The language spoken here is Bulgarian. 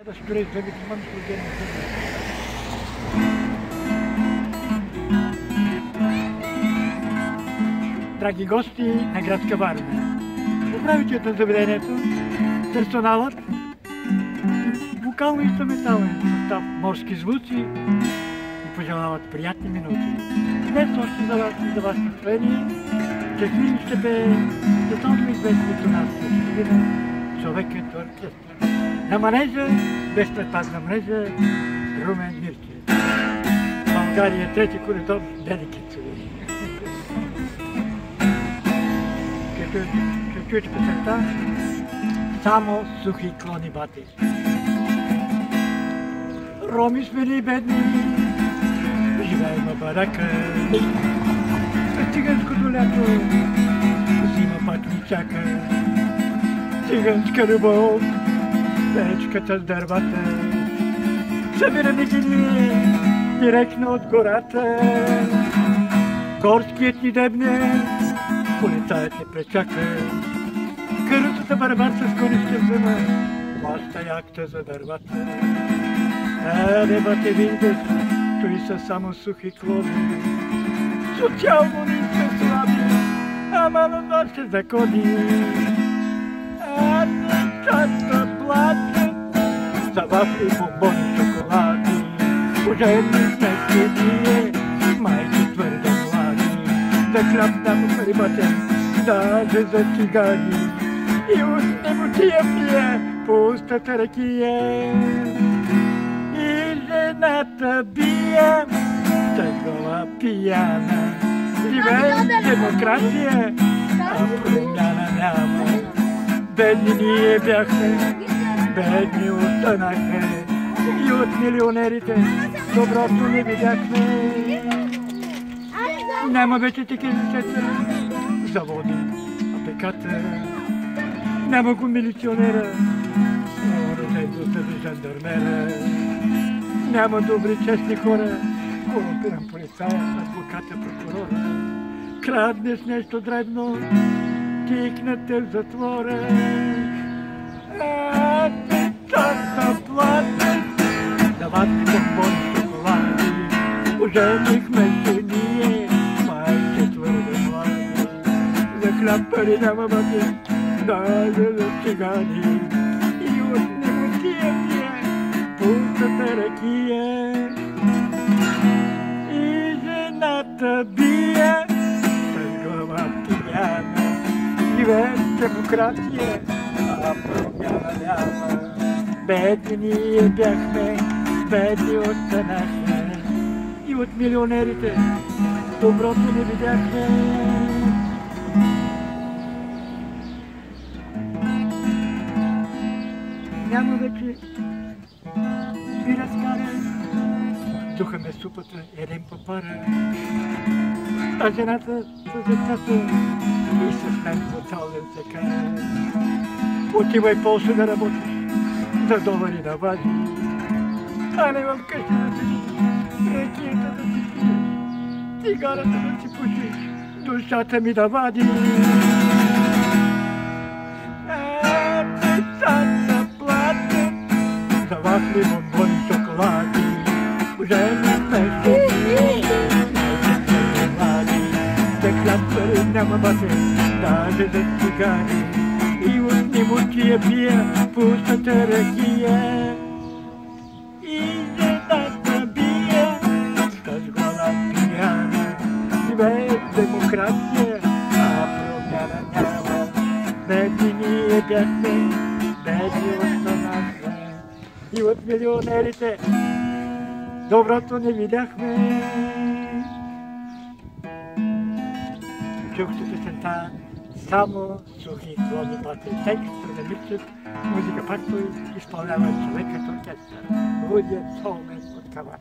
Разтурей зъбите, имам служени зъби. Драги гости на градска Варна, управителят на заведението, персоналът, вокално-инструментален състав Морски звуци и пожелават приятни минути. Днес още за вас настроение ще пее световно известното нас Човекът оркестър. На манежа, без предпазна мрежа, Румен Мирчев. България трети коридор, Дени Кицови. Ще чуете песента Само сухи клони бати. Роми сме ли бедни, живеем в барака. Циганското лято зима пак ни чака. Циганска любов, печката с дървата. Събираме ги ние директно от гората. Горският ни дебне, полицаят ни пречака. Каруцата барабар с кони ще взема, плаща якта за дървата. Ребате видиш, той са само сухи клони. Социално ни са слаби, ама на нашите закони. Децата плачат за вафли, бомбони, шоколади. Пожедни сметки ние, майки твърде млади. За хляб там рибате, даже за цигари. И устни мутия пие, по устата ракия. И жената бие, тъгова пияна. Живеем демокрация, а промяна няма. Бедни ние бяхме, бедни останахме. И от милионерите доброто не видяхме. Няма вече такива сета, заводи, апеката. Няма го милиционера, родето за жандармера. Няма добри, честни хора, корумпиран полицая, адвоката, прокурора. Краднеш нещо дребно, тикнете в затвора. А децата плачат, дават бомбони, шоколади. Оженихме се ние, майке твърде млади. За хляб пари няма бати, даже за цигари. И от немотия пие пустата ракия. И жената бие, тъгова пияна. Живеем демокрация, а промяна няма. Бедни ние бяхме, бедни останахме. И от милионерите доброто не видяхме. Няма вече свира скара, духаме супата, едем папара. А жената с децата и с мен по цял ден се кара. Отивай в Полша да работиш, за долари да вадиш, а не в къщи да седиш, рекията да си пиеш, цигарата да си пушиш, душата ми да вадиш. Децата плачат за вафли, бомбони, шоколади. Оженихме се ние, хляб пари няма бате, даже за цигари. И от немотия пия пустата ракия. И жената бие, с гола пияна. Живее демокрация, а промяна няма. Бедни ние бяхме, бедни останахме. И от милионерите доброто не видяхме. Чухте песента Само сухи клони бати. Текст на Мирчев, музика пак той изпълнява Човекът оркестър. Лудия Солмен от Кавай.